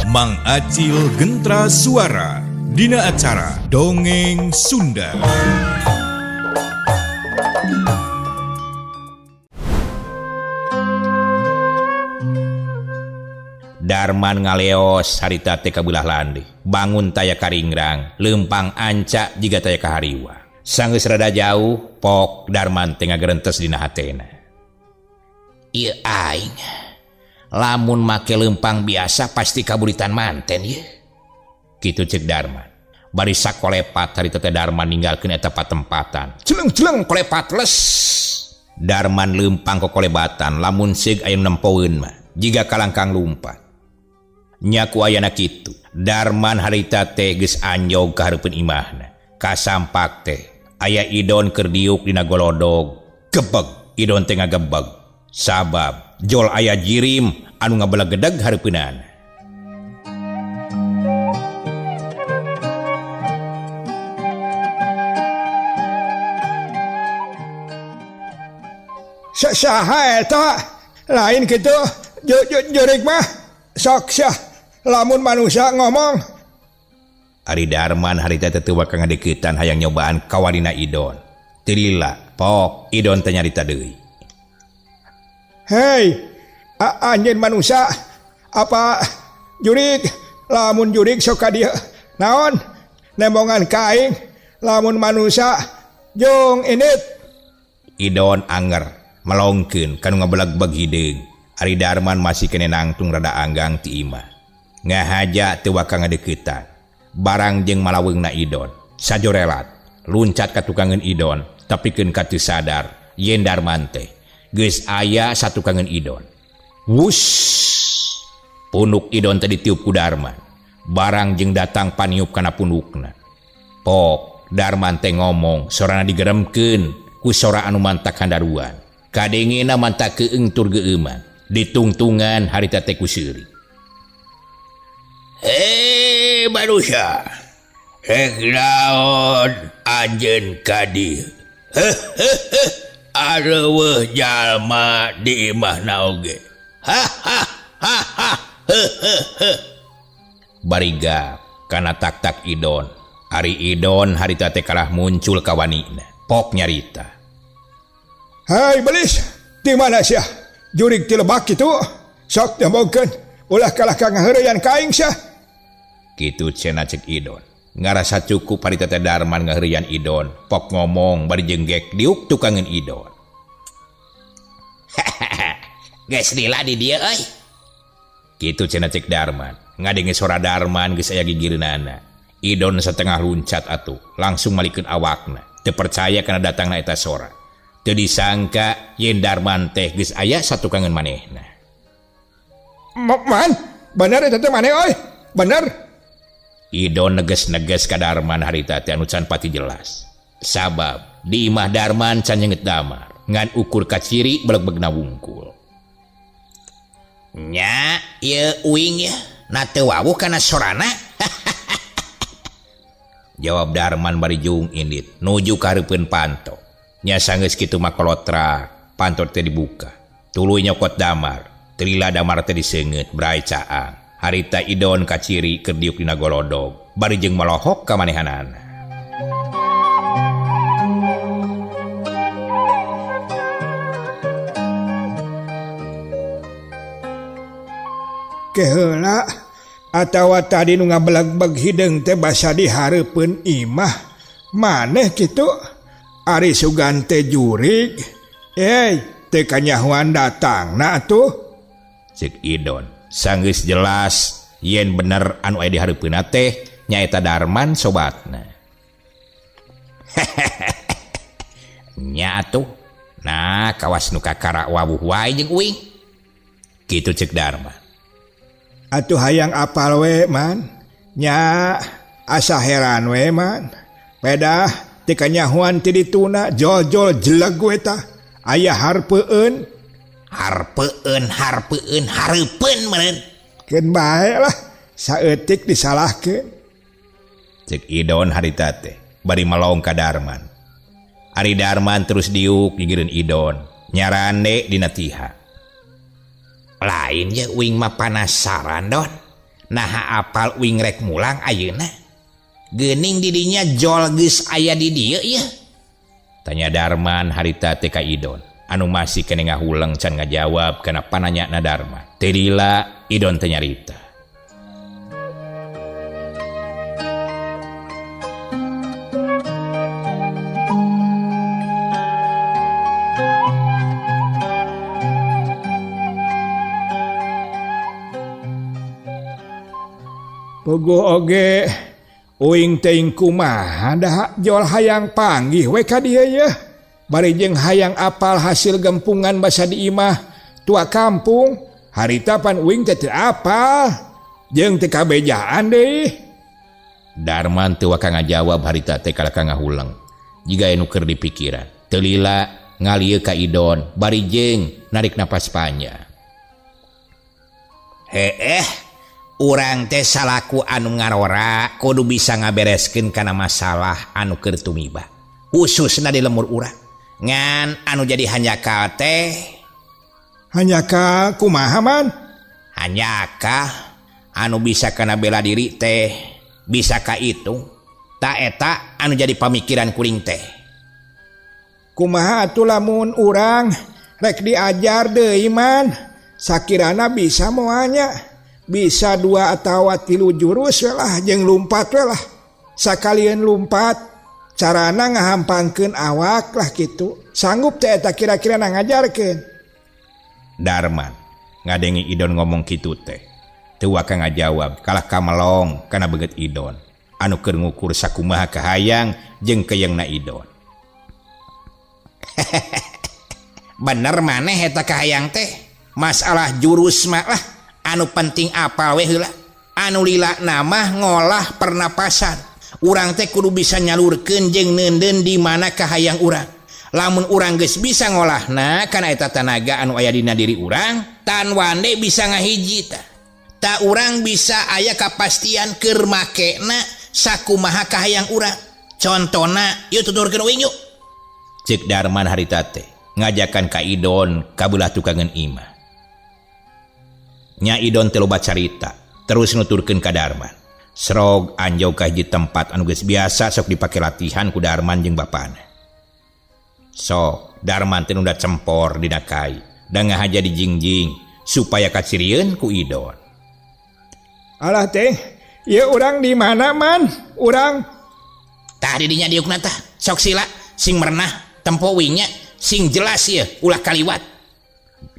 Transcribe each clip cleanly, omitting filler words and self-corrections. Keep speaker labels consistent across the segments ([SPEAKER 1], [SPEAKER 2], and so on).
[SPEAKER 1] Mang Acil Gentra Suara dina acara Dongeng Sunda.
[SPEAKER 2] Darman ngaleos harita teh kabelah lande, bangun taya karingrang, lempang anca jiga taya kahariwa. Sanggeus rada jauh, pok Darman teh ngagerentes dina hatena. Ieu aing, lamun make lempang biasa pasti kabulitan manten ye. Kitu ceuk Darman. Bari sakolepat harita teh Darman ninggalkeun eta patempatan. Celeng-celeng kolepat les. Darman lempang ke kolebatan, lamun seug aya nempoeun mah, jiga kalangkang lumpat. Nyaku ayana kitu, Darman harita teh geus anjog ka hareupeun imahna. Kasampak teh aya idon keur diuk dina golodog. Gebeg, idon teh ngagebeg. Sabab jol aya jirim anu ngabelegedeg hareupeunana.
[SPEAKER 3] Saha eta lain kitu jurik mah sok syah lamun manusia ngomong.
[SPEAKER 2] Ari Darman harita teh teu bakal ngadeuketan hayang nyobaan kawarina idon. Teu lila, pok idon teh nyarita deui.
[SPEAKER 3] Hei, anjeun manusia apa jurik lamun jurik sok ka dieu naon nembongan ka aing lamun manusia jong init.
[SPEAKER 2] Idon anger melongkeun kanu ngabeleg-beg hideung. Ari Darman masih kene nangtung rada anggang ti imah. Ngahaja teu bakal ngadeuketan. Barang jeung malaweungna idon, sajorelat luncat ka tukangeun idon, tapikeun ka teu sadar yen Darman teh geus aya satukangeun idon. Wus! Punuk idon teh ditiup ku Darman. Barang jeung datang paniup kana punukna. Pok, Darman teh ngomong, sorana digeremkeun ku sora anu mantak handaruan. Kadengena mantak keung tur geueuman. Ditungtungan harita teh ku seuri. Hei manusia, naon anjeun ka dieu? Areueuh jalma di imahna oge. Bariga kana tak-tak idon. Ari idon harita teh kalah muncul ka wanina. Pok nyarita.
[SPEAKER 3] Hai belis, di mana syah? Jurik ti lebak kitu. Sok nyambogkeun, ulah kalah ka ngaheureyan ka aing syah.
[SPEAKER 2] Kitu cenah ceuk idon. Ngarasa cukup harita teh Darman ngaheureyan idon. Pok ngomong bari jenggek diuk tukangeun idon. Geus lila di dieu euy. Kitu cenah ceuk Darman. Ngadenge sora Darman geus aya gigireunana. Idon satengah luncat atuh, langsung malikeun awakna. Teu percaya kana datangna eta sora. Teu disangka yen Darman teh geus aya satukangeun manehna.
[SPEAKER 3] Man, bener eta teh maneh euy. Bener.
[SPEAKER 2] Idon neges-neges ka Darman harita teh anu can pati jelas. Sabab di imah Darman can nyeungeut damar, ngan ukur ka ciri beleg-belegna wungkul. Nya, ieu uing ya, na teu wawuh kana sorana. Jawab Darman bari jung indit, nuju ka hareupeun panto. Nya sanggeus kitu mah kolotrak, panto teh dibuka. Tuluy nyokot damar, trila damar teh diseungeut bray caang. Harita idon ka ciri keur diuk dina golodog, bari jeung melohok ka manehanana.
[SPEAKER 3] Keheula atawa tadi nu ngabeleg-beg hideung teh basa di hareupeun imah. Maneh kitu? Ari sugan teh jurig. Teh kanyahuan datangna atuh.
[SPEAKER 2] Ceuk idon. Sanggeus jelas yen bener anu aya di hareupeunna teh nyaeta Darman sobatna. Nya atuh. Nah, kawas nu kakara wawuh wae jeung uing. Kitu ceuk Darman.
[SPEAKER 3] Atuh hayang apal we man. Nya asa heran we man. Pedah ti kanyahuan ti dituna jol-jol jeleg we tah. Aya harpeueun.
[SPEAKER 2] Harpeueun hareupeun meureun.
[SPEAKER 3] Keun bae lah, saeutik disalahkeun.
[SPEAKER 2] Ceuk idon harita teh bari malong ka Darman. Ari Darman terus diuk gigireun idon, nyarande dina tiha. Lain ya uing mah penasaran don. Nah apal wingrek mulang ayeuna geuning didinya jol geus aya di dieu ya, tanya Darman harita teh ka Idon anu masih kene ngahuleng can ngajawab kana pananyana Darman. Teu lila Idon teh nyarita.
[SPEAKER 3] Pogo oge uing teuing kumaha da jol hayang panggih we ka dieu ye. Bari jeung hayang apal hasil gempungan basa di imah tua kampung. Harita pan uing teh teu apal jeung teu kabejaan deui.
[SPEAKER 2] Darman teu waka ngajawab harita teh kalaka ngahuleng. Jiga anu keur dipikiran. Teu lila ngalieu ka Idon bari jeung narik napas panjang. Urang teh salaku anu ngarora kudu bisa ngabereskeun kana masalah anu keur tumiba khususna di lemur urang ngan anu jadi hanyaka teh
[SPEAKER 3] hanyaka kumaha man?
[SPEAKER 2] Hanyaka anu bisa kana bela diri teh bisa ka itu tak eta anu jadi pamikiran kuring teh.
[SPEAKER 3] Kumaha atuh lamun urang rek diajar deui man sakirana bisa moalnya. Bisa 2 atau 3 jurus lah jeung lumpat lah. Sakalian lumpat carana ngahampangkeun awak lah gitu. Sanggup teh eta kira-kira ngajarkeun.
[SPEAKER 2] Darman ngadengi Idon ngomong kitu teh. Teu waka ngajawab kalah kamelong kana beget Idon anu keur ngukur sakumaha kahayang jeung keyeungna Idon. Bener maneh eta kahayang teh. Masalah jurus mah lah anu penting apal we heula. Anu lila nama ngolah pernapasan. Urang teh kudu bisa nyalurkeun jeung neundeun di mana kahayang urang. Lamun urang geus bisa ngolahna kana eta tanaga anu aya dina diri urang, tan wande bisa ngahiji tah. Ta urang bisa aya kapastian keur makena sakumaha kahayang urang. Contona ieu tuturkeun uing yuk. Ceuk Darman harita teh ngajakan ka Idon ka beulah tukangan imah. Nya Idon teh loba carita terus nuturkeun ka Darman. Srog anjau ka hiji tempat anu geus biasa sok dipake latihan ku Darman jeung bapana. Sok Darman teh nunda cempor dina kai da ngahaja di jingjing supaya kacirieun ku Idon.
[SPEAKER 3] Alah teh, ieu urang di mana man? Urang
[SPEAKER 2] tah di dinya diukna tah. Sok sila sing merenah tempo wingnya sing jelas ieu ulah kaliwat.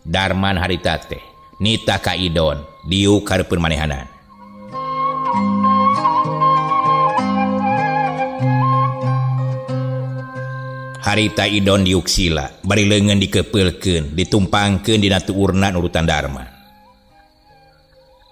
[SPEAKER 2] Darman harita teh nita ka Idon diuk hareupeun manehanan. Harita Idon diuk sila bari leungeun dikepeulkeun ditumpangkeun dina tuurna urutan Darman.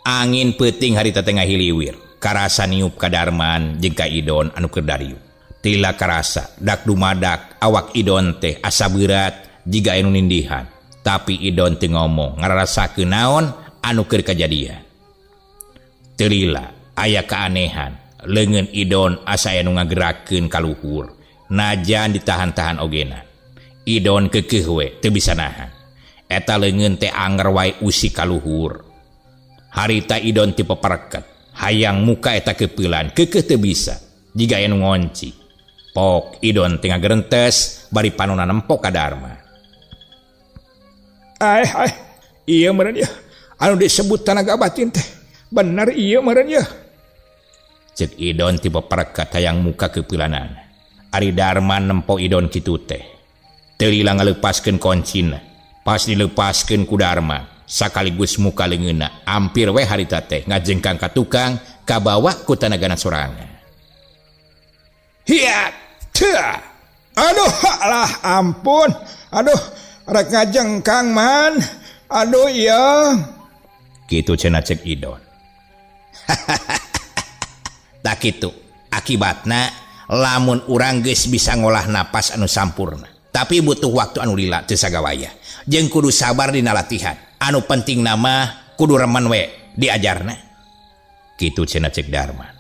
[SPEAKER 2] Angin peuting harita teh ngahiliwir karasa niup ka Darman jeung ka Idon anu keur dariuk. Tila karasa dak dumadak awak Idon teh asa beurat jiga anu nindihan. Tapi Idon teu ngomong ngararasakeun naon anu keur kajadian. Teu lila aya kaanehan leungeun Idon asa aya nu ngagerakeun ka luhur najan ditahan-tahan ogena. Idon keukeuh we teu bisa nahan. Eta leungeun teh anger wae usik ka luhur. Harita Idon teu papareket hayang muka eta keupelan keukeuh teu bisa jiga aya nu ngonci. Pok Idon teh ngagerentes bari panonna nempok ka Darman.
[SPEAKER 3] Iya meureun ya. Anu disebut tanaga batin teh. Bener iya meureun ya.
[SPEAKER 2] Ceuk Idon tipe pereket hayang muka keupeulanana. Ari Darman nempo Idon kitu teh. Teu lila ngaleupaskeun koncina. Pas dileupaskeun ku Darman, sakaligus muka leungeunna ampir we harita teh ngajengkang ka tukang kabawa ku tanagana sorangan.
[SPEAKER 3] Hiat. Aduh alah ampun. Aduh rek ngajengkang man. Aduh iya.
[SPEAKER 2] Kitu cenah ceuk Idon. Tak kitu akibatna lamun urang geus bisa ngolah napas anu sampurna tapi butuh waktu anu lila teu sagawaya jeung kudu sabar dina latihan. Anu penting nama kudu remen we diajarna. Kitu cenah ceuk Darman.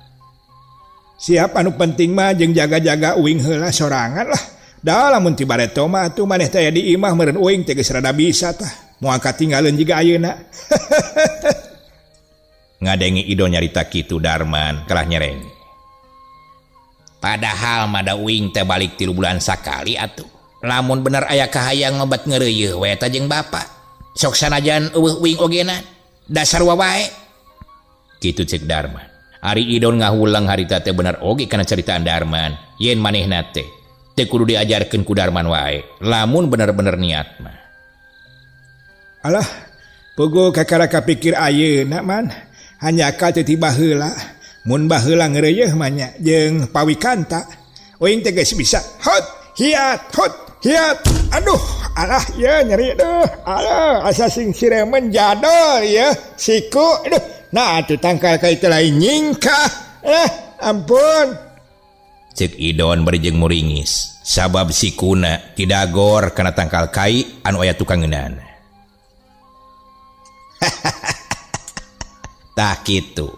[SPEAKER 3] Siap anu penting mah jeung jaga-jaga uing heula sorangan lah. Da lamun ti bareto mah atuh maneh teh di imah meureun uing teh geus rada bisa tah. Moal katinggalin jiga ayeuna.
[SPEAKER 2] ngadengi Idon nyarita kitu Darman kalah nyereng. Padahal mada uing teh balik 3 bulan sakali atuh. Lamun bener aya kahayang ngobat ngeureuy we ta jeung bapa. Sok sanajan eueuh uing ogenan. Dasar wawae. Kitu cek Darman. Ari Idon ngahulang harita teh bener oge kana caritaan Darman. Yen manehna teh teu kudu diajarkeun ku Darman wae. Lamun bener-bener niat mah.
[SPEAKER 3] Alah, puguh kakara kapikir ayeuna man. Hanya ka teu tiba heula. Mun baheula ngeureuyeuh mah nya jeung pawikanta. Uing teh geus bisa hot hiat. Aduh, alah ya nyeri deuh. Alah, asa sing siremen jadol ya. Siku aduh. Nah, atuh tangkal ka itu lain nyingkah. Ampun.
[SPEAKER 2] Cek Idon bari jeung muringis. Sabab sikuna kidagor kana tangkal kai anu aya tukang ngeunana. Tah kitu.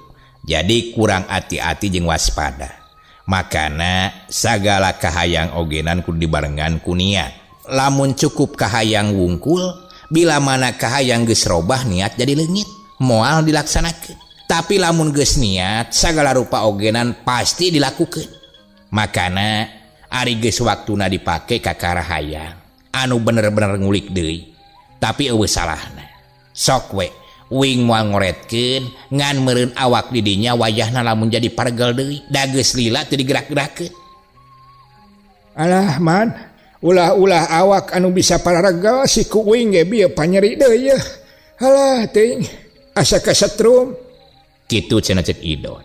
[SPEAKER 2] Jadi kurang hati-hati jeung waspada. Makana sagala kahayang ogenan kudu dibarengan ku niat. Lamun cukup kahayang wungkul, bila mana kahayang geus robah niat jadi leungit, moal dilaksanakeun. Tapi lamun geus niat, sagala rupa ogenan pasti dilakukeun. Makana ari geus waktuna dipake ka karahayang anu bener-bener ngulik deui, tapi eueuh salahna. Sok we uing moal ngoretkeun ngan meureun awak di dinya wayahna lamun jadi pargel deui, da geus lila teu digerak-gerakkeun.
[SPEAKER 3] Alah man, ulah-ulah awak anu bisa pararega si ku uing ge bieu panyeri deui yeuh. Alah teuing asa kasetrum.
[SPEAKER 2] Kitu cenah cek Idon.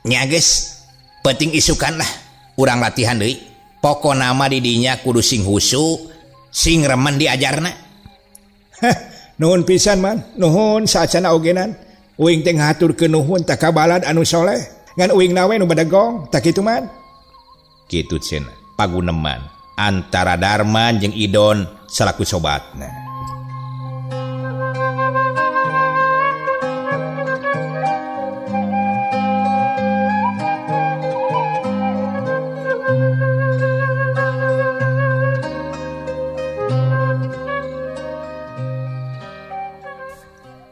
[SPEAKER 2] Nya geus, penting isukan lah. Urang latihan deui. Pokona mah di dinya kudu sing husu, sing remen diajarna.
[SPEAKER 3] Nuhun pisan man, nuhun saacana ogenan. Uing teh ngaturkeun nuhun ta ka balad anu soleh. Ngan uing nawe nu badagong, tak kitu man.
[SPEAKER 2] Kitu cenah paguneman antara Darman jeung Idon selaku sobatna.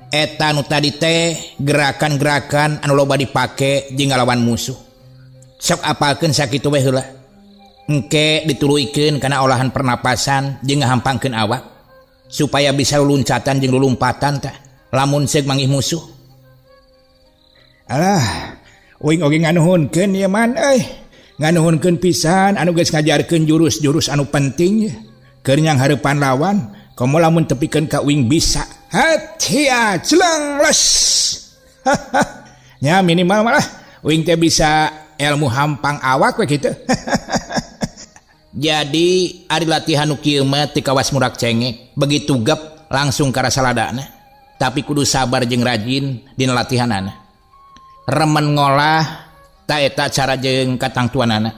[SPEAKER 2] Eta nu tadi teh gerakan-gerakan anu loba dipake jeung ngalawan musuh. Sok apalkeun sakitu we heula. Engke dituluikeun kana olahan pernapasan jeung ngahampangkeun awak supaya bisa luncatan jeung lulumpatan tah lamun seug manggih musuh.
[SPEAKER 3] Alah, uing oge nganuhunkeun ieu man euy. Nganuhunkeun pisan anu geus ngajarkeun jurus-jurus anu penting keur nyang hareupan lawan. Komo lamun tepikeun ka uing bisa. Hatia celang les. Nya minimal malah uing teh bisa ilmu hampang awak we kitu.
[SPEAKER 2] Jadi ari latihan nu kieu mah teu kawas murak cengek, begitu gep langsung ka saladana. Tapi kudu sabar jeung rajin dina latihanana. Remen ngolah ta eta cara jeung katangtuanana.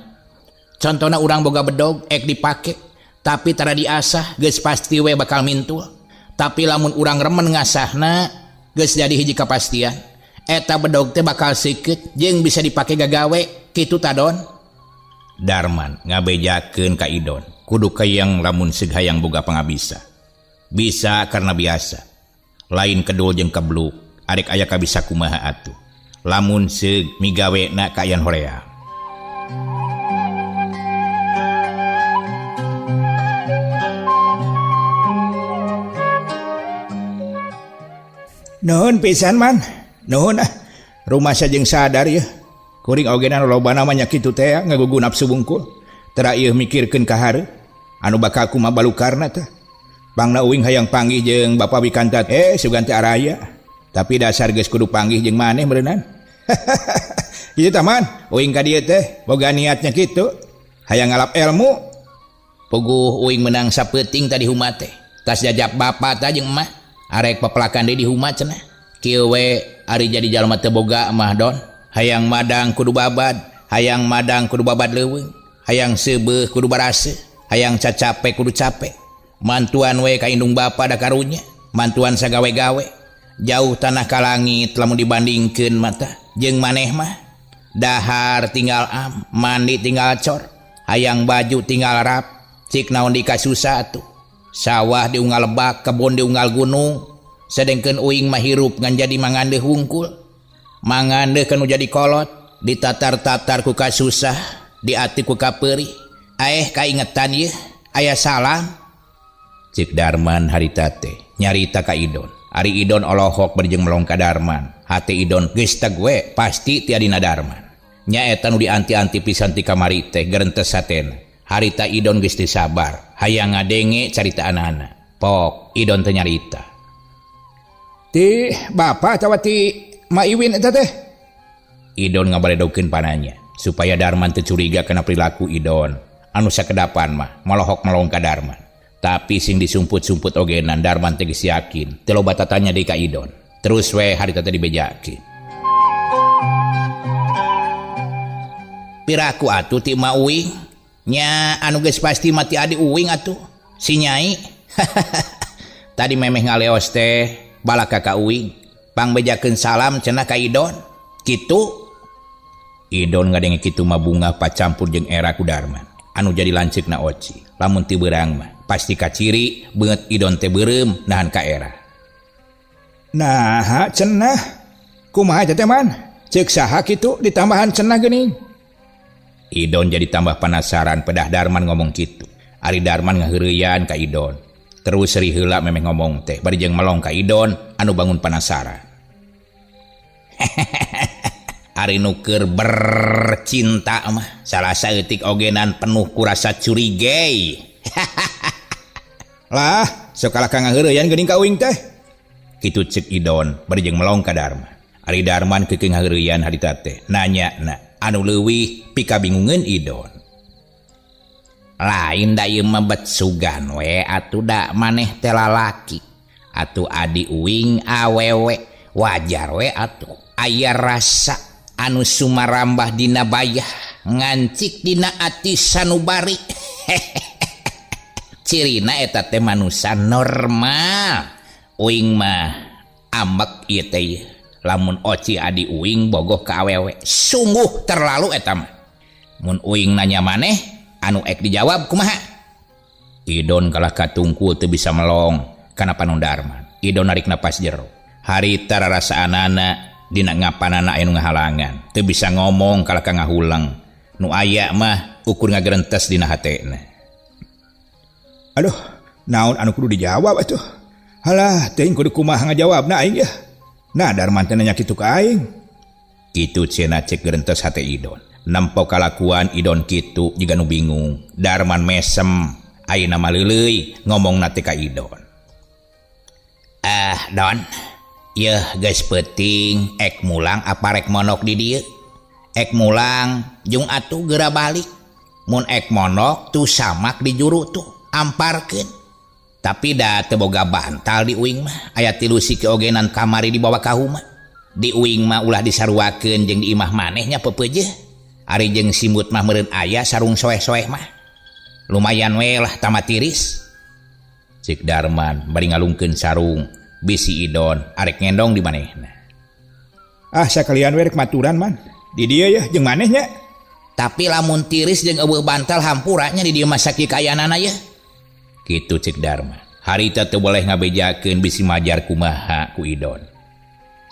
[SPEAKER 2] Contona urang boga bedog ek dipake, tapi tara diasah geus pasti we bakal mintul. Tapi lamun urang remen ngasahna geus jadi hiji kapastian. Eta bedog teh bakal sikeut jeung bisa dipake gagawe kitu ta Don. Darman ngabejakeun ka Idon kudu kayang lamun seug hayang boga pangabisa. Bisa karena biasa. Lain kedul jeung kebluk, arek aya kabisa kumaha atuh. Lamun seug migawena ka ayan hoream.
[SPEAKER 3] Nuhun pisan man. Nuhun ah. Rumah sajeng sadar ya. Kuring ogenan loba namanya kitu teh ngagugu nafsu bungkul. Tara ieu mikirkeun ka hareup anu bakal kumaha balukarna teh. Bangna uing hayang panggih jeung Bapa Wikantat sugan teh araya. Tapi dasar geus kudu panggih jeung maneh meureunan. Ieu tah man, uing ka dieu teh boga niatnya kitu. Hayang ngalap ilmu. Puguh uing menang sapeuting tadi huma teh. Tas jajab bapa tah jeung emah. Arek papelakan deui di huma cenah. Kieu we ari jadi jalma teu boga mah Don. Hayang madang kudu babad, hayang madang kudu babad leuweung, hayang seubeuh kudu barase, hayang cacape kudu capek. Mantuan we ka indung bapa da karunya, mantuan sagawe-gawe. Jauh tanah ka langit lamun dibandingkeun mata jeung maneh mah. Dahar tinggal am, mandi tinggal cor, hayang baju tinggal rap, cik naon dikasusah atuh. Sawah diunggal lebak, kebon diunggal gunung,
[SPEAKER 2] sedangkan uing mah hirup ngan jadi mangandeh hungkul. Mangandeh kanu jadi kolot, ditatar-tatar ku kasusah, diati ku kaperi. Kaingetan ye, aya salam. Cik Darman harita teh nyarita ka Idon. Ari Idon olohok berjeng melong ka Darman. Hati Idon geus teg we pasti ti adina Darman. Nya eta nu dianti-anti pisan ti kamari teh gerentes satena. Harita Idon geus teu sabar, hayang ngadenge carita anak-anak. Pok Idon teh nyarita.
[SPEAKER 3] Ti bapak atawa ti Ma Iwin eta teh?
[SPEAKER 2] Idon ngabaredokeun pananya supaya Darman teu curiga kana perilaku Idon. Anu sakedapan mah molohok melong ka Darman. Tapi sing disumput-sumput ogenan Darman teh geus yakin teu loba tatanya deui ka Idon. Terus we harita teh dibejakeun. Piraku atuh ti Ma Uing? Nya anu geus pasti mati adi uing atuh si Nyai. Tadi memeh ngaleos teh balaka ka uing pangbejakeun salam cenah ka Idon kitu. Idon ngadenge kitu mah bunga pacampur jeung era ku Darman anu jadi lanceukna Oci. Lamun teu beurang mah pasti kaciri beungeut Idon teh beureum nahan ka era.
[SPEAKER 3] Nah cenah kumaha teh man ceuk saha kitu ditambahan cenah geuning.
[SPEAKER 2] Idon jadi tambah penasaran pedah Darman ngomong gitu. Ari Darman ngaheureuyan ka Idon. Terus seri heula memeh ngomong teh bari jeung melong ka Idon anu bangun penasaran. Ari nu keur bercinta mah salah saeutik ogenan penuh ku rasa curigei.
[SPEAKER 3] Lah sok kalahkah ngaheureuyan geuning ka uing teh.
[SPEAKER 2] Kitu ceuk Idon bari jeung melong ka Darman. Ari Darman keukeuh ngaheureuyan harita teh nanyana anu leuwih pikabingungeun Idon. Lain da ieu mah bet sugan we atuh da maneh teh lalaki. Atuh adi uing awewe wajar we atuh aya rasa anu sumarambah dina bayah ngancik dina ati sanubari. Cirina eta teh manusia normal. Uing mah ambek ieu teh. Lamun Oci adi uing bogoh ka awewe sungguh terlalu eta mah. Mun uing nanya maneh anu ek dijawab kumaha. Idon kalah katungkul teu bisa melong kana panon Darman. Idon narik napas jero. Harita rarasaanana dina ngapanana aya nu ngahalangan. Teu bisa ngomong kalah ka ngahulang. Nu aya mah ukur ngagerentes dina hatena.
[SPEAKER 3] Aduh, naon anu kudu dijawab atuh. Halah, teuing kudu kumaha ngajawabna aing ya. Nah Darman teh nanya kitu ka aing.
[SPEAKER 2] Kitu cenah cek gerentes hate Idon. Nampo kalakuan Idon kitu jiga nu bingung. Darman mesem ayeuna mah leuleuy ngomongna teh ka Idon. Don. Yeuh geus peuting ek mulang apa rek monok di dieu? Ek mulang jeung atuh geura balik. Mun ek monok tuh samak di juru tuh amparkeun. Tapi da teu boga bantal di uing mah aya 3 siki ogenan kamari di bawah kahuma. Di uing mah ulah disaruakeun jeung di imah manehnya pepeujeuh. Ari jeung simut mah meureun aya sarung soeh-soeh mah. Lumayan we lah tamat tiris. Cik Darman bari ngalungkeun sarung bisi Idon arek ngendong di manehna.
[SPEAKER 3] Sakalian we rek maturan man. Di dieu ya jeung manehnya.
[SPEAKER 2] Tapi lamun tiris jeung eueuh bantal hampuranya di dieu mah sakieu kayanana ya. Kitu cik Darman. Harita teu boleh ngabejakeun bisi majar kumaha ku Idon.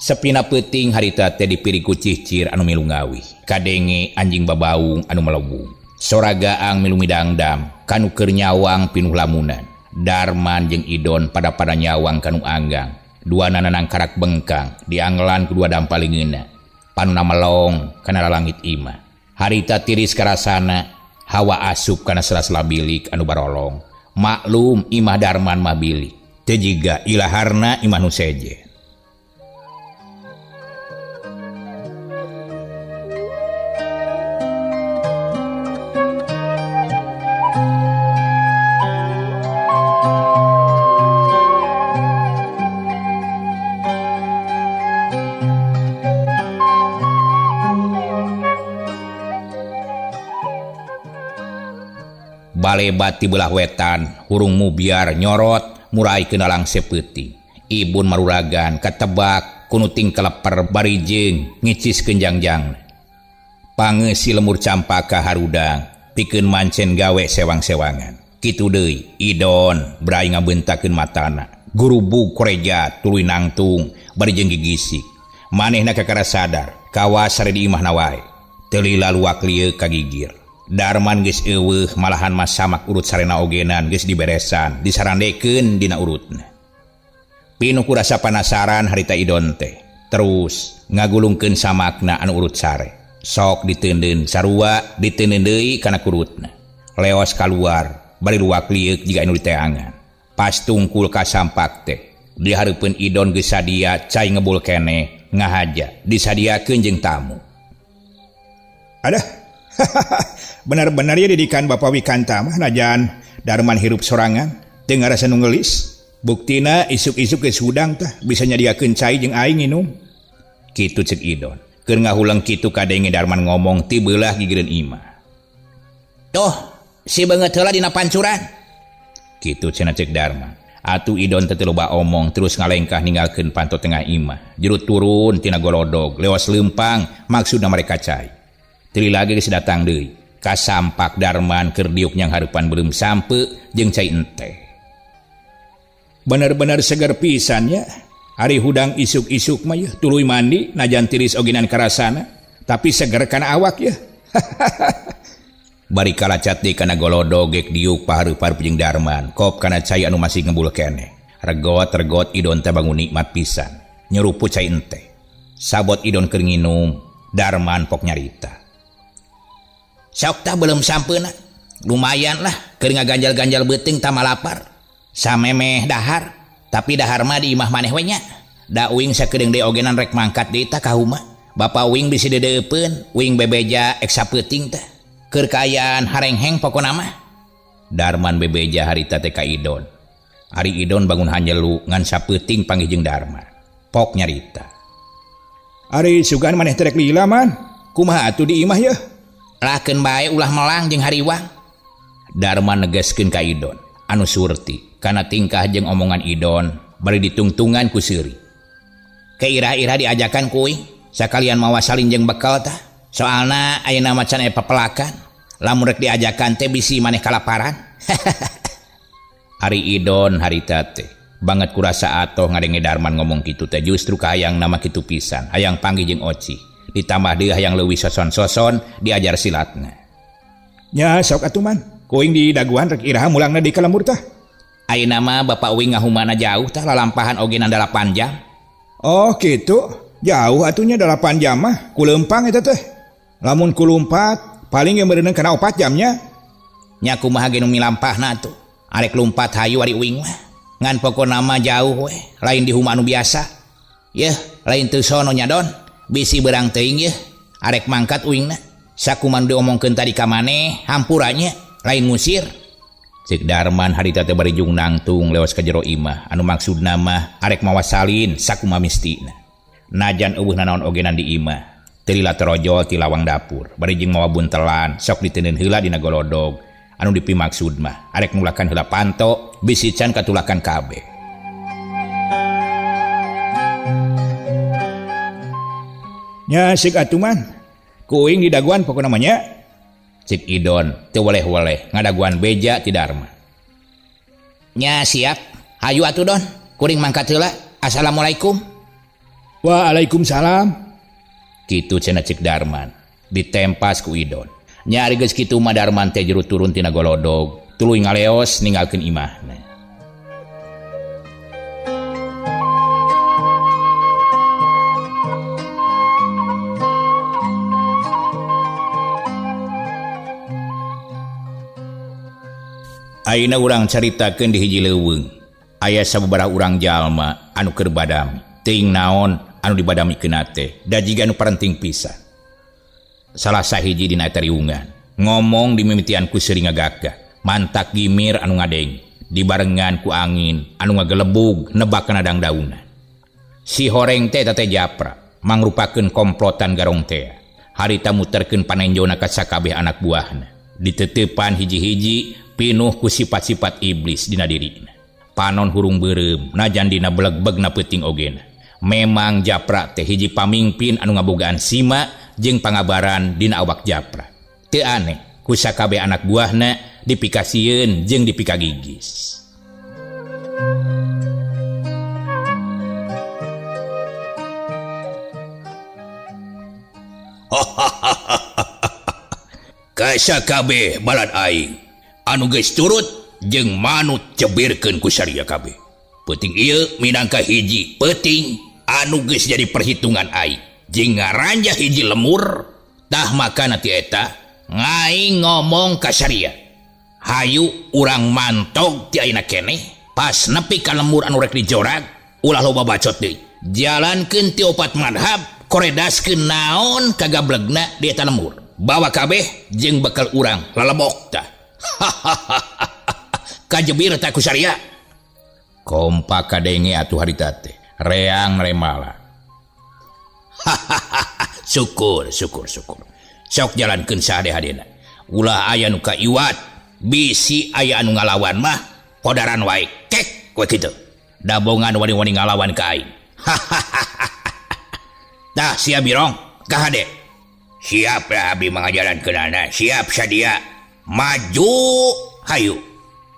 [SPEAKER 2] Sepina peuting harita teh dipiri ku cicir anu milu ngawi. Kadenge anjing babaung anu melebung. Soragaang milu midangdam kanu keur nyawang pinuh lamunan. Darman jeung Idon pada nyawang kanu anggang. Duana nanang karak bengkang dianggelan kedua dampalingeunna. Panuna melong kana langit imah. Harita tiris karasana hawa asup kana sela-sela bilik anu barolong. Maklum imah Darman mah bilik. Teu jiga ilaharna imah nu sejen. Balebat ti belah wetan, hurung mubiar nyorot murai kenalang sepeuting. Ibun maruragan katebak kunuting keleper barijeng ngicis kenjangjang. Pangeusi lemur campaka harudang pikeun mancen gawe sewang-sewangan. Kitu deui Idon berai ngabentakeun matana. guru-bug koreja tuluy nangtung bari jeung gigisik manehna kakara sadar kawas sare di imah nawae telila luak lieu kagigir Darman geus eueuh malahan mas samak urut sarena ogenan geus diberesan disarandekeun dina urutna pinuh ku rasa penasaran harita idon teh terus ngagulungkeun samakna anu urut sare sok diteundeun sarua diteundeun deui kana kurutna leos kaluar bari luak liuk jika anu diteangan pas tungkul ka sampak teh di hareupeun idon geus sadia cai ngebul keneh ngahaja disadiakeun jeung tamu
[SPEAKER 3] adah benar-benar ya didikan Bapak Wikanta mah najan Darman hirup sorangan teu ngarasa nu ngeulis buktina isuk-isuk geus hudang tah bisa nyadiakeun cai jeung aing nginum kitu ceuk idon keur ngahulang kitu kadenge Darman ngomong ti beulah gigireun imah toh si beungeut heula dina pancuran kitu cenah ceuk Darman atuh idon teh loba omong terus ngalengkah ninggalkeun panto tengah imah jerut turun tina golodog lewas leumpang maksudna mereka cai teu lagi geus datang deui ka sampak Darman keur diuk nyang hareupan beureum sampe jeung cai ente bener-bener seger pisan ya hari hudang isuk-isuk mah ya tuluy mandi najan tiris ogenan karasana tapi seger kana awak ya bari kalacat deui kana golodog gek diuk pahareup-hareup jeung Darman kop kana cai anu masih ngembul keneh regot idon teh bangun nikmat pisan nyerupu cai ente sabot idon keur nginum Darman pok nyarita sok tah belum sampeuna lumayan lah keur ngaganjal-ganjal beuteung tama lapar samemeh dahar tapi dahar mah di imah maneh we nya da uing sakedeung deui ogenan rek mangkat deui tah ka huma bapa uing bisi dedeupeun uing bebeja ek sapeuting teh keur kaayaan harengheng pokona mah Darman bebeja harita teh ka idon ari idon bangun hanjelu ngan sapeuting panggih jeung Darman pok nyarita ari sugan maneh teh rek lila man kumaha atuh di imah ya
[SPEAKER 2] lakeun bae ulah melang jeung hariwang Darman negaskeun ka idon anu surti kana tingkah jeung omongan idon bari ditungtungan ku seuri keirah-irah diajakan kuing sakalian mawa salin jeung bekal tah soalna ayeuna macan aya papelakan lamun rek diajakan teh bisi maneh kalaparan ari idon harita teh banget kurasa atoh ngadenge Darman ngomong kitu teh justru kahayang nama kitu pisan hayang panggih jeung oci ditambah deui hayang leuwih soson-soson diajar silatna
[SPEAKER 3] nya sok atuh man kuing di daguan rek iraha mulangna di kalembur tah
[SPEAKER 2] ayeuna mah bapak uing ngahumana jauh tah lalampahan ogenan 8 jam
[SPEAKER 3] oh kitu jauh atunya 8 jam mah ku leumpang eta teh lamun ku lumpat paling yang berenang kana 4 jamnya
[SPEAKER 2] nya kumaha ge nu milampahna atuh arek lumpat hayu ari uing mah ngan pokona mah jauh we lain di huma anu biasa yeuh lain teu sono nya don bisi berang teuing yeuh arek mangkat uingna sakuman diomongkeun tadi ka maneh hampuranya lain ngusir ceuk Darman harita teh bari jung nangtung lewas ka jero imah anu maksudna mah arek mawa salin sakumaha mistina najan eueuh nanaon ogenan di imah teu lila terojol ti lawang dapur bari jeung mawa buntelan sok diteundeun heula dina golodog anu dipimaksud mah arek nulakan heula panto bisi can katulakan kabeh
[SPEAKER 3] nya sik atuh man kuing di daguan pokona mah nya
[SPEAKER 2] cik idon teu weleh-weleh ngadaguan beja ti Darman nya siap hayu atuh don kuring mangkat heula assalamualaikum
[SPEAKER 3] waalaikumsalam
[SPEAKER 2] kitu cenah cik Darman ditempas ku idon nya ari geus kitu mah Darman teh juru turun tina golodog tuluy ngaleos ninggalkeun imahna ayeuna urang caritakeun di hiji leuweung aya sababaraha urang jalma anu keur badami teuing naon anu dibadamikeun teh da jiga anu parenting pisan salah sahiji dina eta riungan ngomong dimimitian ku seuri ngagagah mantak gimir anu ngadeng dibarengan ku angin anu ngagelebug nebak kana dangdaunan si horeng teh teh japra mangrupakeun komplotan garong teh harita muterkeun panenjona ka sakabeh anak buahna diteutepan hiji-hiji pinuh ku sifat-sifat iblis dina dirina panon hurung beureum najan dina beleg-begna peuting ogena memang japra teh hiji pamingpin anu ngabogaan sima jeung pangabaran dina awak japra teu aneh ku sakabeh anak buahna dipikasieun jeung dipikagigis sakabeh balad aing anu geus turut jeung manut cebirkeun ku saria kabeh. Peuting ieu minangka hiji peuting anu geus jadi perhitungan aing. Jeung ngaranjah hiji lemur tah makana ti eta ngaing ngomong ka saria. Hayu urang mantog ti ayeuna keneh pas nepi ka lemur anu rek dijorag ulah loba bacot deui. Jalankeun ti opat madhab koredaskeun naon kagablegna di eta lemur. Bawa kabeh jeung bekal urang lalebok tah. Kajebir tah ku saria. Kompak kadenge atuh harita teh. Reang remala. Syukur. Sok jalankeun sahade-hadena. Ulah aya nu kaiwat, bisi aya anu ngalawan mah podaran wae. Kek we kitu. Dabongan wani-wani ngalawan ka aing. Tah sia Birong, ka hade. Siap lah abdi mangajalankeunana. Siap sadia. Maju hayu.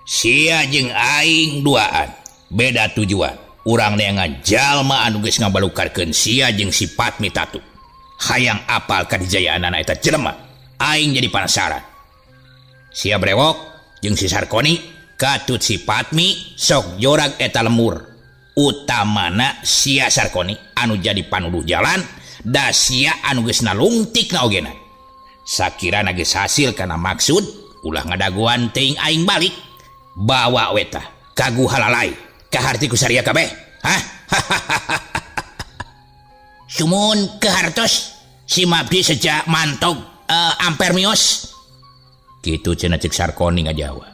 [SPEAKER 2] Sia jeung aing duaan. Beda tujuan. Urang neangan jalma anu geus ngabalukarkeun sia jeung si Patmi tatu. Hayang apal kadijayaanana eta jelema. Aing jadi penasaran. Sia brewok jeung si Sarkoni katut si Patmi sok jorag eta lemur. Utamana sia Sarkoni anu jadi panuduh jalan da sia anu geus nalungtik na ogena. Sakirana geus hasil kana maksud ulah ngadaguan teuing aing balik. Bawa weta kagu halalai kaharti ku saria kabeh. Hah? Sumun kehartos si Mabdi sejak mantog ampermios. Kitu cenah cek Sarkoni ngajawab.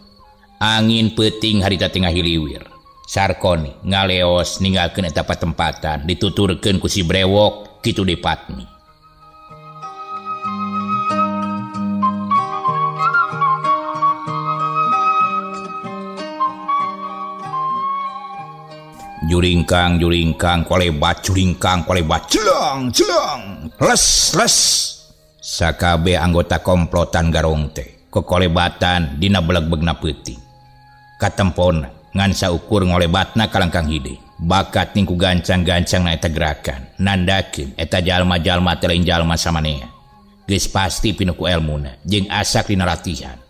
[SPEAKER 2] Angin peuting harita tengah hiliwir. Sarkoni ngaleos ninggalkeun eta patempatan dituturkeun ku si brewok kitu di Patmi. Juringkang kolebat celang les sakabe anggota komplotan garong teh kokolebatan dina beleg-begna peuting katempona ngan saukur ngolebatna kalangkang hide bakat ningku gancang-gancang na eta gerakan nandakeun eta jalma-jalma teh lain jalma samanea geus pasti pinuku elmuna jeung asak dina latihan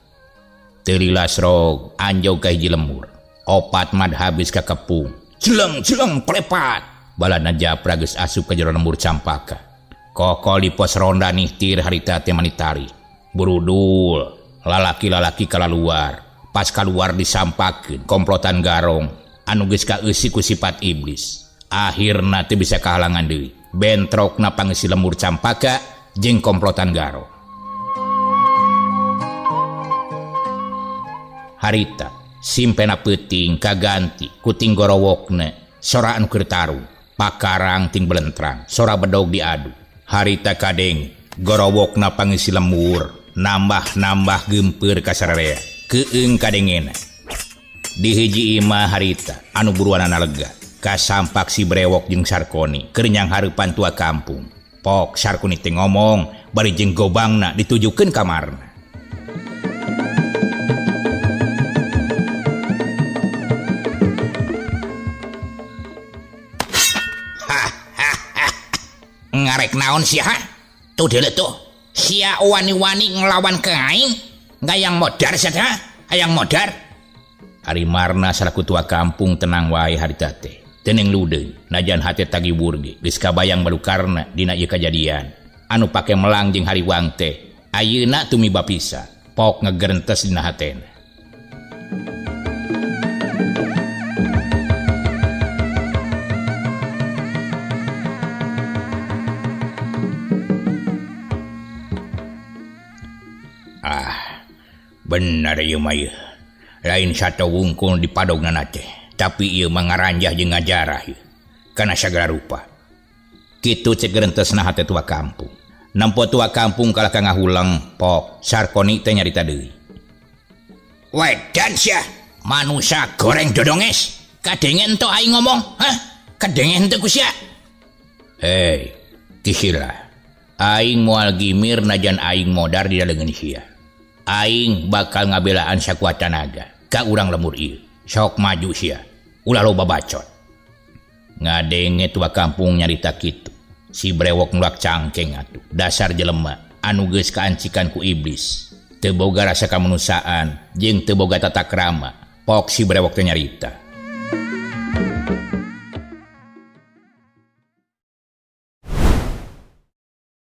[SPEAKER 2] teu lilas rog anjog ka hiji lemur opat mad habis ka kepung celeng pelepat balana japra geus asup ka jero lemur campaka kokol di pos ronda nihtir harita teh manitari burudul lalaki-lalaki kalaluar pas kaluar disampakeun komplotan garong anu geus kaeusi ku sifat iblis akhirna teu bisa kahalangan deui bentrokna pangeusi lemur campaka jeung komplotan garong. Harita simpena peuting kaganti kuting gorowokna sora anu keur tarung pakarang ting belentrang sora bedog diadu. Harita kadeng gorowokna pangeusi lemur nambah gempeur ka sararea keung kadengena di hiji imah harita anu buruanana lega kasampak si brewok jeung Sarkoni keur nyang hareupan tua kampung. Pok Sarkoni teh ngomong bari jeung gobangna ditujukeun kamarna. Ngarek naon sia? Tuh deuleu tuh. Sia wani-wani ngelawan ke aing? Gayang modar saja, hayang modar. Ari marna salaku tua kampung tenang wae harita teh. Teneng ludeung, najan hate tagibur ge geus kabayang balukarna dina ieu kajadian. Anu pake melang jeung hariwang teh. Ayeuna tumiba pisan. Pok ngegerentes dina hatena. Benar ieu mah ieu. Lain sato wungkul di padognana teh, tapi ieu mangaranjah jeung ngajarah ieu. Kana sagala rupa. Kitu cek gerentesna hate tua kampung. Nampo tua kampung kalah ka ngahulang Pok Sarkoni teh nyarita deui. Wedan sia, manusia goreng dodonges. Kadengen teu aing ngomong, hah? Kadengen teu ku sia. Hei, kisila. Aing moal gimir najan aing modar di daleungeun sia. Aing bakal ngabelaan sakuat tenaga ka urang lemur ieu. Sok maju sia. Ulah loba bacot. Ngadenge tua kampung nyarita kitu. Si brewok nulak cangkeng atuh. Dasar jelema anu geus kaancikan ku iblis. teu boga rasa kamanusiaan jeung teu boga tata krama pok si brewok teh nyarita.